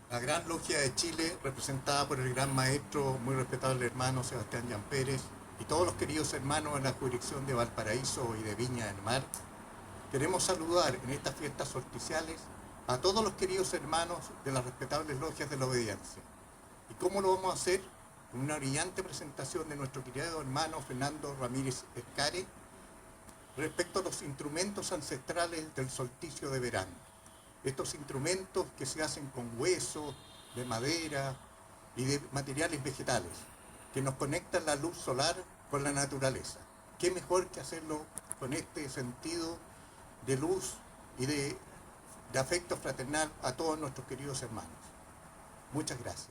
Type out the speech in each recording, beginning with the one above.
La Gran Logia de Chile, representada por el gran maestro, muy respetable hermano Sebastián Jan Pérez, y todos los queridos hermanos en la jurisdicción de Valparaíso y de Viña del Mar, queremos saludar en estas fiestas solsticiales a todos los queridos hermanos de las respetables logias de la obediencia. ¿Y cómo lo vamos a hacer? Con una brillante presentación de nuestro querido hermano Fernando Ramírez Escare respecto a los instrumentos ancestrales del solsticio de verano. Estos instrumentos que se hacen con hueso, de madera y de materiales vegetales, que nos conectan la luz solar con la naturaleza. ¿Qué mejor que hacerlo con este sentido de luz y de afecto fraternal a todos nuestros queridos hermanos? Muchas gracias.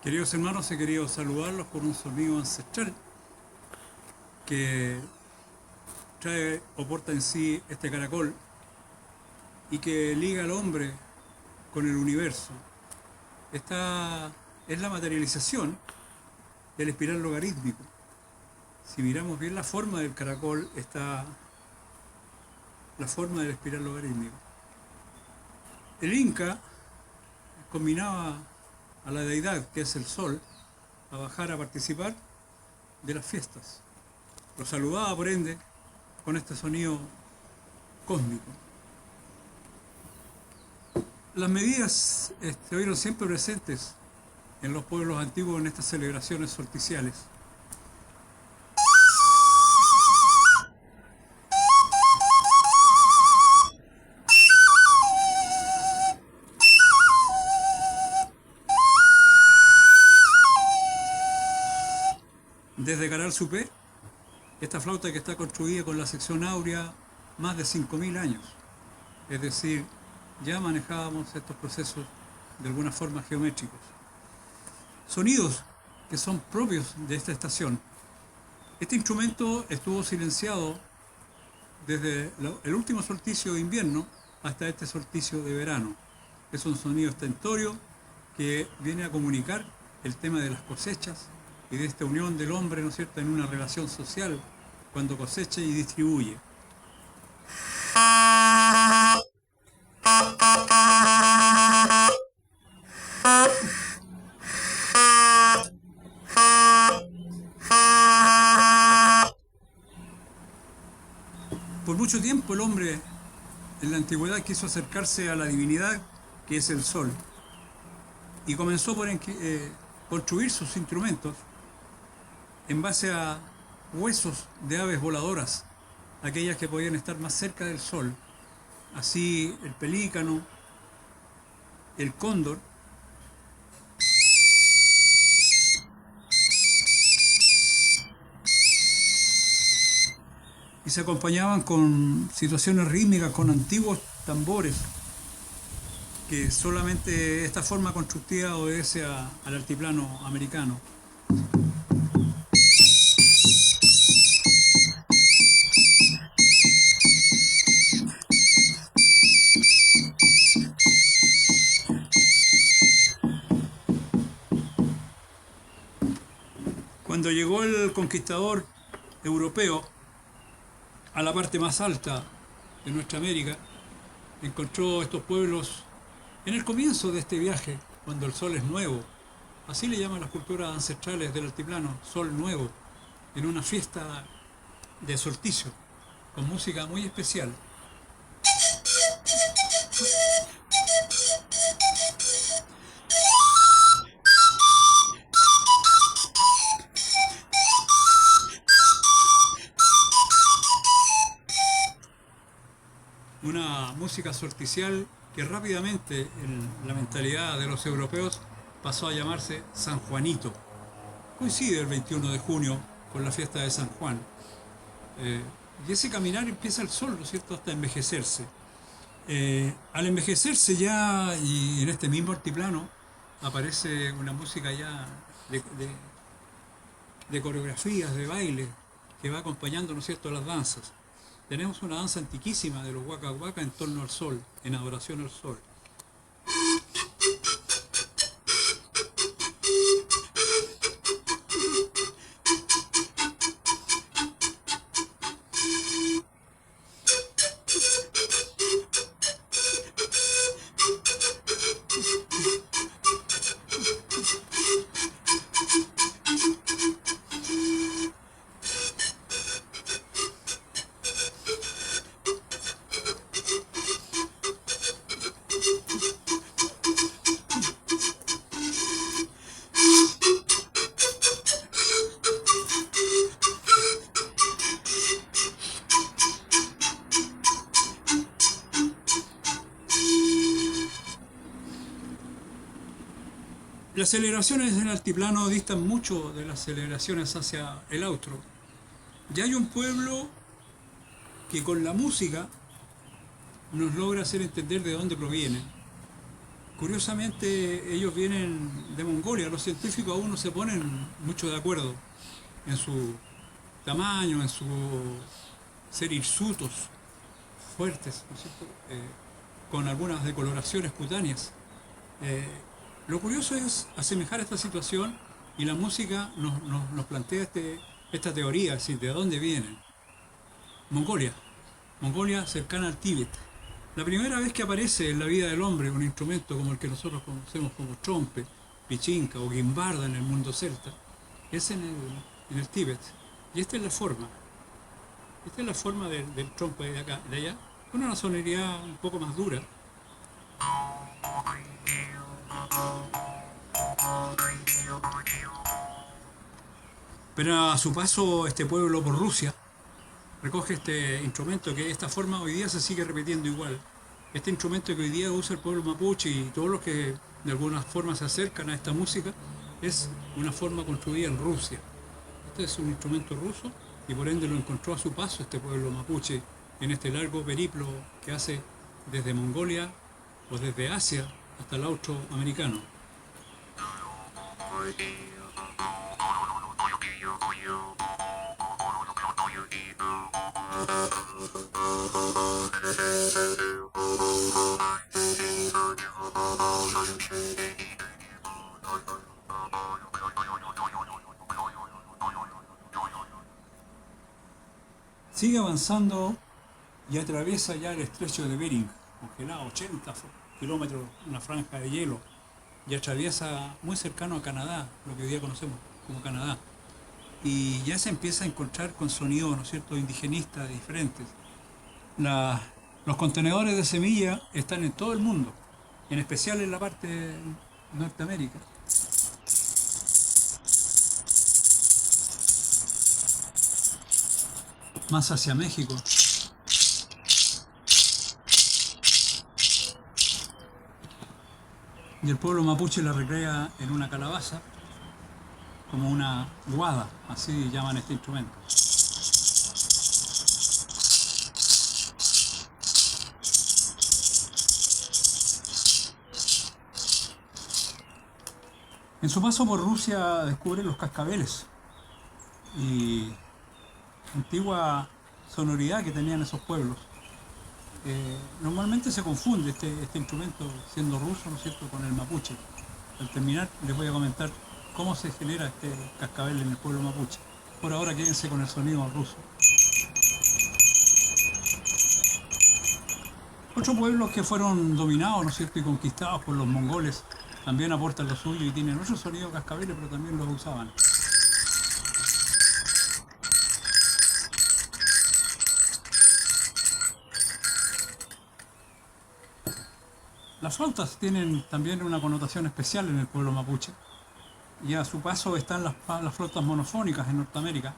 Queridos hermanos, he querido saludarlos con un sonido ancestral que trae o porta en sí este caracol y que liga al hombre con el universo. Esta es la materialización del espiral logarítmico. Si miramos bien la forma del caracol, está la forma del espiral logarítmico. El Inca combinaba a la deidad, que es el sol, a bajar a participar de las fiestas. Lo saludaba, por ende, con este sonido cósmico. Las medidas estuvieron siempre presentes en los pueblos antiguos en estas celebraciones solsticiales. Desde Caral Supé, esta flauta que está construida con la sección áurea más de 5.000 años. Es decir, ya manejábamos estos procesos de alguna forma geométricos. Sonidos que son propios de esta estación. Este instrumento estuvo silenciado desde el último solsticio de invierno hasta este solsticio de verano. Es un sonido estentorio que viene a comunicar el tema de las cosechas y de esta unión del hombre, ¿no es cierto?, en una relación social cuando cosecha y distribuye. Por mucho tiempo el hombre en la antigüedad quiso acercarse a la divinidad que es el sol y comenzó por construir sus instrumentos en base a huesos de aves voladoras, aquellas que podían estar más cerca del sol. Así el pelícano, el cóndor, y se acompañaban con situaciones rítmicas, con antiguos tambores, que solamente esta forma constructiva obedece al altiplano americano. Cuando llegó el conquistador europeo a la parte más alta de nuestra América, encontró estos pueblos en el comienzo de este viaje, cuando el sol es nuevo. Así le llaman las culturas ancestrales del altiplano, sol nuevo, en una fiesta de solsticio, con música muy especial. Una música solsticial que rápidamente en la mentalidad de los europeos pasó a llamarse San Juanito. Coincide el 21 de junio con la fiesta de San Juan. Y ese caminar empieza el sol, ¿no es cierto?, hasta envejecerse. Al envejecerse ya, y en este mismo altiplano, aparece una música ya de coreografías, de baile, que va acompañando, ¿no es cierto?, las danzas. Tenemos una danza antiquísima de los Waka Waka en torno al sol, en adoración al sol. Las celebraciones en el altiplano distan mucho de las celebraciones hacia el austro. Ya hay un pueblo que con la música nos logra hacer entender de dónde provienen. Curiosamente, ellos vienen de Mongolia. Los científicos aún no se ponen mucho de acuerdo en su tamaño, en su ser hirsutos, fuertes, ¿no es cierto? Con algunas decoloraciones cutáneas. Eh, lo curioso es asemejar esta situación y la música nos plantea esta teoría, es decir, de dónde vienen. Mongolia, Mongolia cercana al Tíbet. La primera vez que aparece en la vida del hombre un instrumento como el que nosotros conocemos como trompe, pichinca o guimbarda en el mundo celta, es en el Tíbet. Y esta es la forma. Esta es la forma del trompe de acá, de allá, con una sonoridad un poco más dura. Pero a su paso este pueblo por Rusia recoge este instrumento que de esta forma hoy día se sigue repitiendo igual. Este instrumento que hoy día usa el pueblo mapuche y todos los que de alguna forma se acercan a esta música es una forma construida en Rusia. Este es un instrumento ruso y por ende lo encontró a su paso este pueblo mapuche en este largo periplo que hace desde Mongolia o desde Asia hasta el austro americano. Sigue avanzando y atraviesa ya el estrecho de Bering, congelado 80 kilómetros, una franja de hielo, y atraviesa muy cercano a Canadá, lo que hoy día conocemos como Canadá. Y ya se empieza a encontrar con sonidos, ¿no es cierto?, indigenistas diferentes. Los contenedores de semilla están en todo el mundo, en especial en la parte de Norteamérica. Más hacia México. Y el pueblo mapuche la recrea en una calabaza, como una guada, así llaman este instrumento. En su paso por Rusia descubre los cascabeles y antigua sonoridad que tenían esos pueblos. Normalmente se confunde este instrumento, siendo ruso, ¿no es cierto?, con el mapuche. Al terminar les voy a comentar cómo se genera este cascabel en el pueblo mapuche. Por ahora quédense con el sonido ruso. Otros pueblos que fueron dominados, ¿no es cierto?, y conquistados por los mongoles también aportan lo suyo y tienen otro sonido cascabeles, pero también los usaban. Las flautas tienen también una connotación especial en el pueblo mapuche. Y a su paso están las flautas monofónicas en Norteamérica.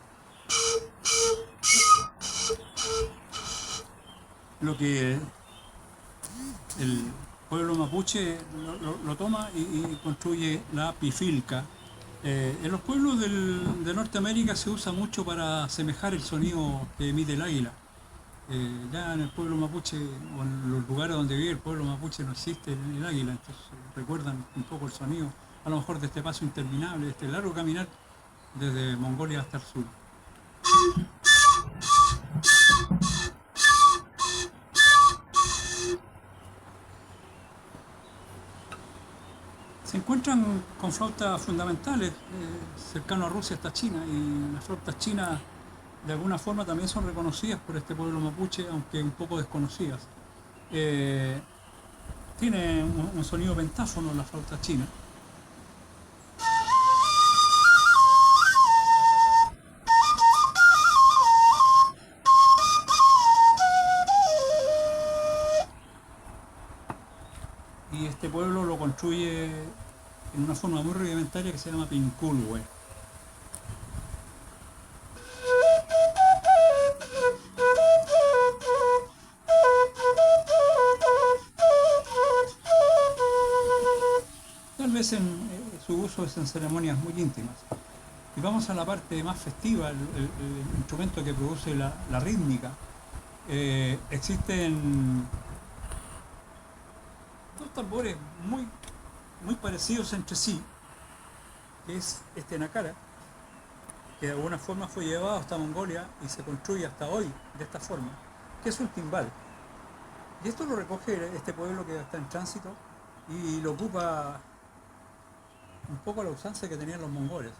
Lo que el pueblo mapuche lo toma y construye la pifilca. En los pueblos de Norteamérica se usa mucho para asemejar el sonido que emite el águila. Ya en el pueblo mapuche o en los lugares donde vive el pueblo mapuche no existe el águila, entonces recuerdan un poco el sonido, a lo mejor de este paso interminable, de este largo caminar desde Mongolia hasta el sur. Se encuentran con flautas fundamentales, cercano a Rusia hasta China, y las flautas chinas de alguna forma también son reconocidas por este pueblo mapuche, aunque un poco desconocidas. Tiene un sonido pentáfono la flauta china. Y este pueblo lo construye en una forma muy rudimentaria que se llama pinculhue. Tal vez su uso es en ceremonias muy íntimas. Y vamos a la parte más festiva, el instrumento que produce la rítmica. Existen dos tambores muy parecidos entre sí, que es este nacara, que de alguna forma fue llevado hasta Mongolia y se construye hasta hoy de esta forma, que es un timbal. Y esto lo recoge este pueblo que está en tránsito y lo ocupa un poco a la usanza que tenían los mongoles.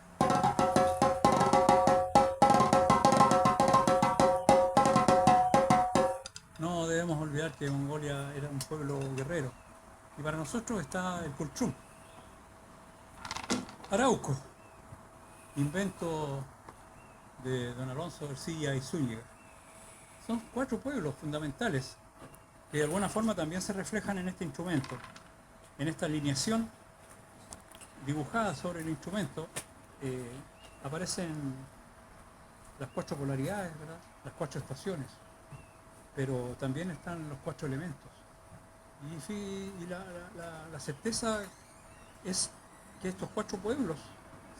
No debemos olvidar que Mongolia era un pueblo guerrero. Y para nosotros está el kulchum. Arauco, invento de don Alonso Ercilla y Zúñiga. Son 4 pueblos fundamentales que de alguna forma también se reflejan en este instrumento, en esta alineación dibujada sobre el instrumento. Aparecen las 4 polaridades, ¿verdad? Las 4 estaciones, pero también están los 4 elementos. Y la certeza es que estos 4 pueblos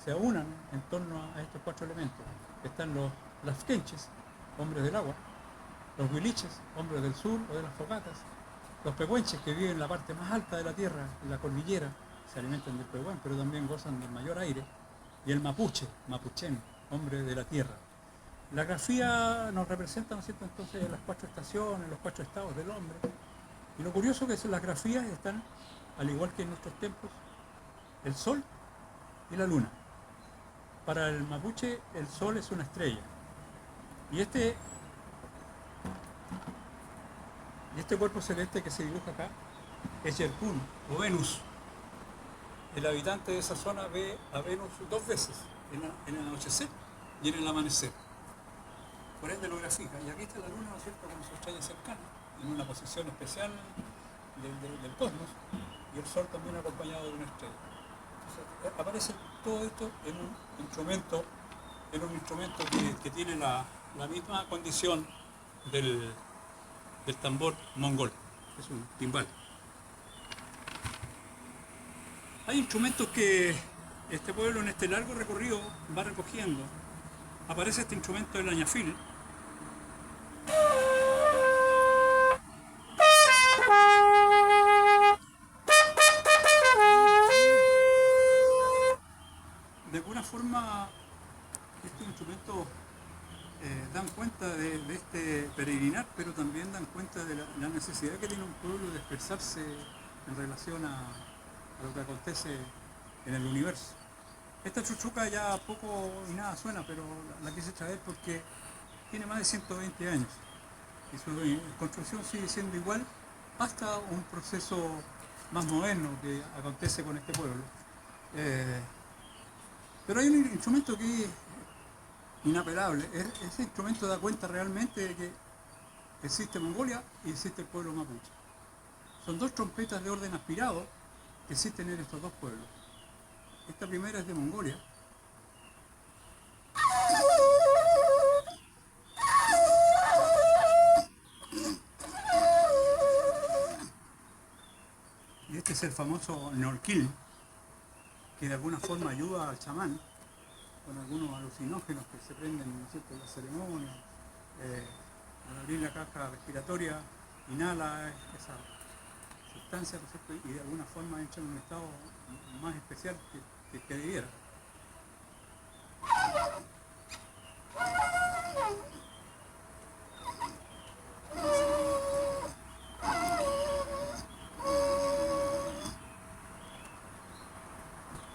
se aunan en torno a estos 4 elementos. Están los lafkenches, hombres del agua, los huiliches, hombres del sur o de las fogatas, los pehuenches, que viven en la parte más alta de la tierra, en la cordillera, se alimentan del pehuén, pero también gozan del mayor aire, y el mapuche, mapuchen, hombre de la tierra. La grafía nos representa, ¿no es cierto?, entonces las 4 estaciones, los 4 estados del hombre. Y lo curioso es que las grafías están, al igual que en nuestros templos, el sol y la luna. Para el mapuche el sol es una estrella. Y este cuerpo celeste que se dibuja acá es Yerkun o Venus. El habitante de esa zona ve a Venus 2 veces, en el anochecer y en el amanecer. Por ende lo grafica. Y aquí está la luna, ¿no es cierto?, con su estrella cercana, en una posición especial del cosmos, y el sol también acompañado de una estrella. Entonces, aparece todo esto en un instrumento que tiene la misma condición del tambor mongol. Es un timbal. Hay instrumentos que este pueblo en este largo recorrido va recogiendo. Aparece este instrumento del añafil, de alguna forma. Estos instrumentos dan cuenta de este peregrinar, pero también dan cuenta de la necesidad que tiene un pueblo de expresarse en relación a lo que acontece en el universo. Esta chuchuca ya poco y nada suena, pero la quise traer porque tiene más de 120 años y su construcción sigue siendo igual hasta un proceso más moderno que acontece con este pueblo. Pero hay un instrumento que es inapelable. Ese instrumento da cuenta realmente de que existe Mongolia y existe el pueblo mapuche. Son 2 trompetas de orden aspirado que existen en estos 2 pueblos. Esta primera es de Mongolia. Y este es el famoso Norquil, que de alguna forma ayuda al chamán con algunos alucinógenos que se prenden, ¿no es cierto?, en las ceremonias. Al abrir la caja respiratoria, inhala esa sustancia, ¿no es cierto?, y de alguna forma entra en un estado más especial que debiera.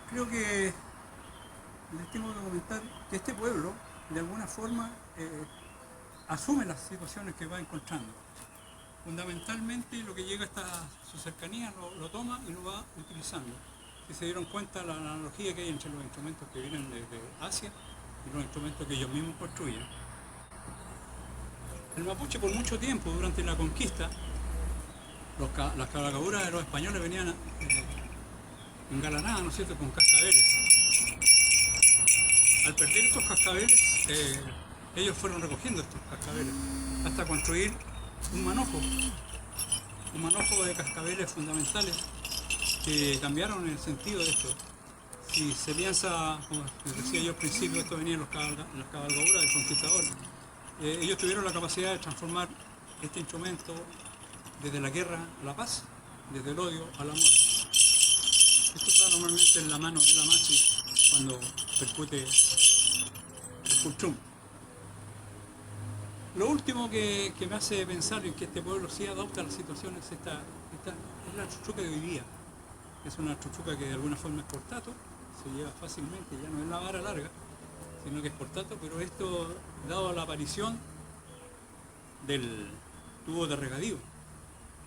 Creo que les tengo que comentar que este pueblo, de alguna forma, asume las situaciones que va encontrando. Fundamentalmente lo que llega hasta su cercanía lo toma y lo va utilizando. Si se dieron cuenta la analogía que hay entre los instrumentos que vienen desde Asia y los instrumentos que ellos mismos construyen. El mapuche por mucho tiempo, durante la conquista, las cabalgaduras de los españoles venían engalanadas, ¿no es cierto?, con cascabeles. Al perder estos cascabeles, ellos fueron recogiendo estos cascabeles hasta construir un manojo de cascabeles fundamentales que cambiaron el sentido de esto. Si se piensa, como les decía yo al principio, esto venía en las cabalgaduras del conquistador. Ellos tuvieron la capacidad de transformar este instrumento desde la guerra a la paz, desde el odio al amor. Esto está normalmente en la mano de la machi cuando percute el culchum. Lo último que me hace pensar en que este pueblo sí adopta las situaciones es la chuchuca de hoy día. Es una chuchuca que de alguna forma es portato, se lleva fácilmente, ya no es la vara larga, sino que es portato, pero esto, dado la aparición del tubo de regadío,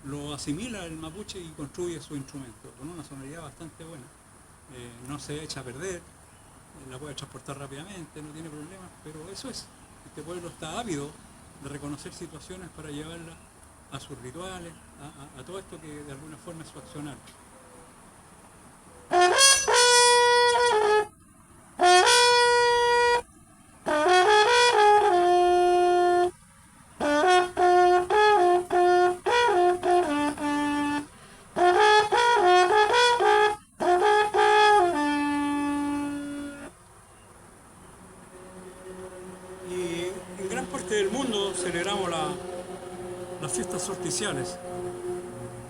lo asimila el mapuche y construye su instrumento con una sonoridad bastante buena. No se echa a perder, la puede transportar rápidamente, no tiene problemas, pero eso es. Este pueblo está ávido de reconocer situaciones para llevarlas a sus rituales, a todo esto que de alguna forma es su accionar. Y en gran parte del mundo celebramos las fiestas solsticiales.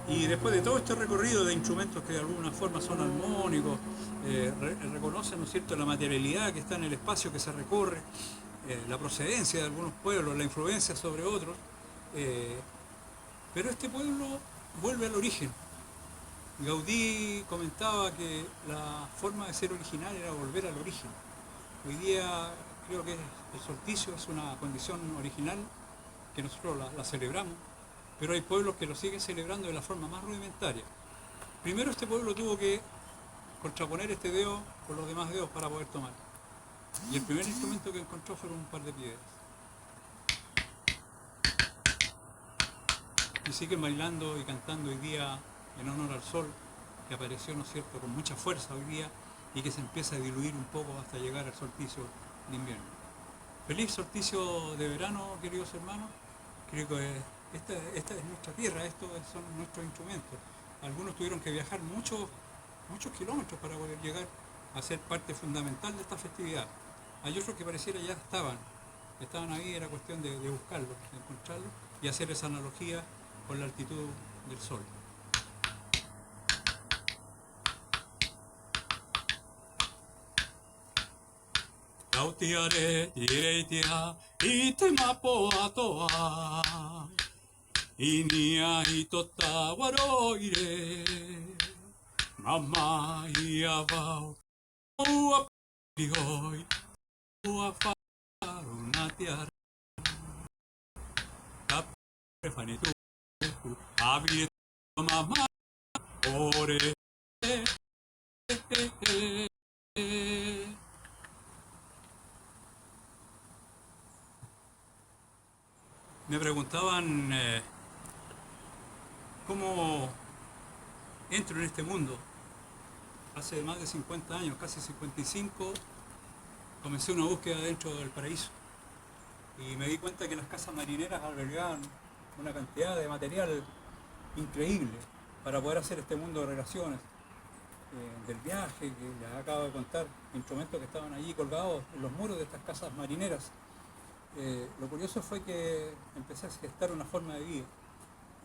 Y después de todo este recorrido de instrumentos que de alguna forma son armónicos, reconocen, ¿no es cierto?, la materialidad que está en el espacio que se recorre, la procedencia de algunos pueblos, la influencia sobre otros, pero este pueblo vuelve al origen. Gaudí comentaba que la forma de ser original era volver al origen. Hoy día creo que el solsticio es una condición original que nosotros la celebramos, pero hay pueblos que lo siguen celebrando de la forma más rudimentaria. Primero este pueblo tuvo que contraponer este dedo con los demás dedos para poder tomar. Y el primer instrumento que encontró fueron un par de piedras. Y siguen bailando y cantando hoy día en honor al sol, que apareció, ¿no es cierto?, con mucha fuerza hoy día y que se empieza a diluir un poco hasta llegar al solsticio de invierno. Feliz solsticio de verano, queridos hermanos. Creo que esta es nuestra tierra, estos son nuestros instrumentos. Algunos tuvieron que viajar muchos kilómetros para poder llegar a ser parte fundamental de esta festividad. Hay otros que pareciera ya estaban ahí, era cuestión de buscarlos, de encontrarlos y hacer esa analogía con la altitud del sol. Tautiare tireitia itemapo atoa inia itota waroire mama iavau ua pihoi ua farunatiar tap refanitu avi mama ore me preguntaban cómo entro en este mundo. Hace más de 50 años, casi 55, comencé una búsqueda dentro del paraíso. Y me di cuenta que las casas marineras albergaban una cantidad de material increíble para poder hacer este mundo de relaciones. Del viaje que les acabo de contar, instrumentos que estaban allí colgados en los muros de estas casas marineras. Lo curioso fue que empecé a gestar una forma de vida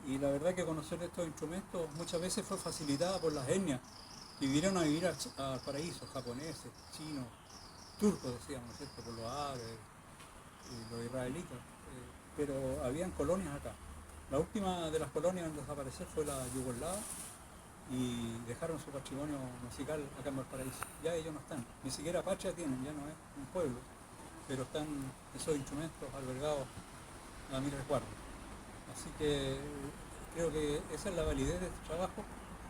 y la verdad que conocer estos instrumentos muchas veces fue facilitada por las etnias que vinieron a vivir al paraíso, japoneses, chinos, turcos decíamos, ¿no es cierto?, por los árabes y los israelitas, pero habían colonias acá. La última de las colonias en desaparecer fue la yugoslava y dejaron su patrimonio musical acá en Valparaíso. Ya ellos no están, ni siquiera patria tienen, ya no es un pueblo, pero están esos instrumentos albergados a mi resguardo. Así que creo que esa es la validez de este trabajo.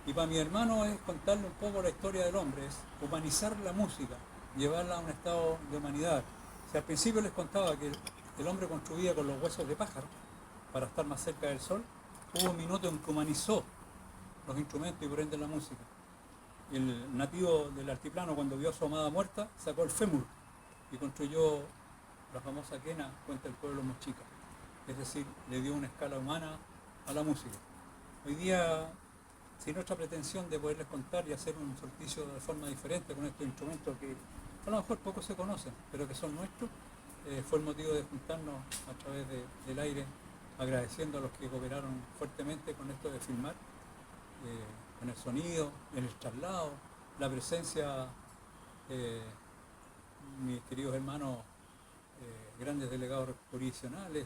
Y para mi hermano es contarle un poco la historia del hombre, es humanizar la música, llevarla a un estado de humanidad. O sea, al principio les contaba que el hombre construía con los huesos de pájaro para estar más cerca del sol. Hubo un minuto en que humanizó los instrumentos y por ende la música. El nativo del altiplano, cuando vio a su amada muerta, sacó el fémur y construyó la famosa quena, cuenta el pueblo mochica. Es decir, le dio una escala humana a la música. Hoy día sin otra pretensión de poderles contar y hacer un sorticio de forma diferente con estos instrumentos que a lo mejor pocos se conocen, pero que son nuestros. Fue el motivo de juntarnos a través del aire, agradeciendo a los que cooperaron fuertemente con esto de filmar, en el sonido, en el traslado, la presencia de mis queridos hermanos, grandes delegados jurisdiccionales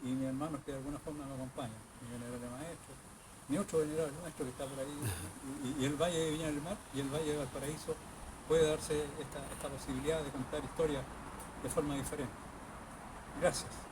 y mis hermanos que de alguna forma me acompañan, mi venerable maestro, mi otro venerable maestro que está por ahí, y el Valle de Viña del Mar y el Valle de Valparaíso puede darse esta posibilidad de contar historias de forma diferente. Gracias.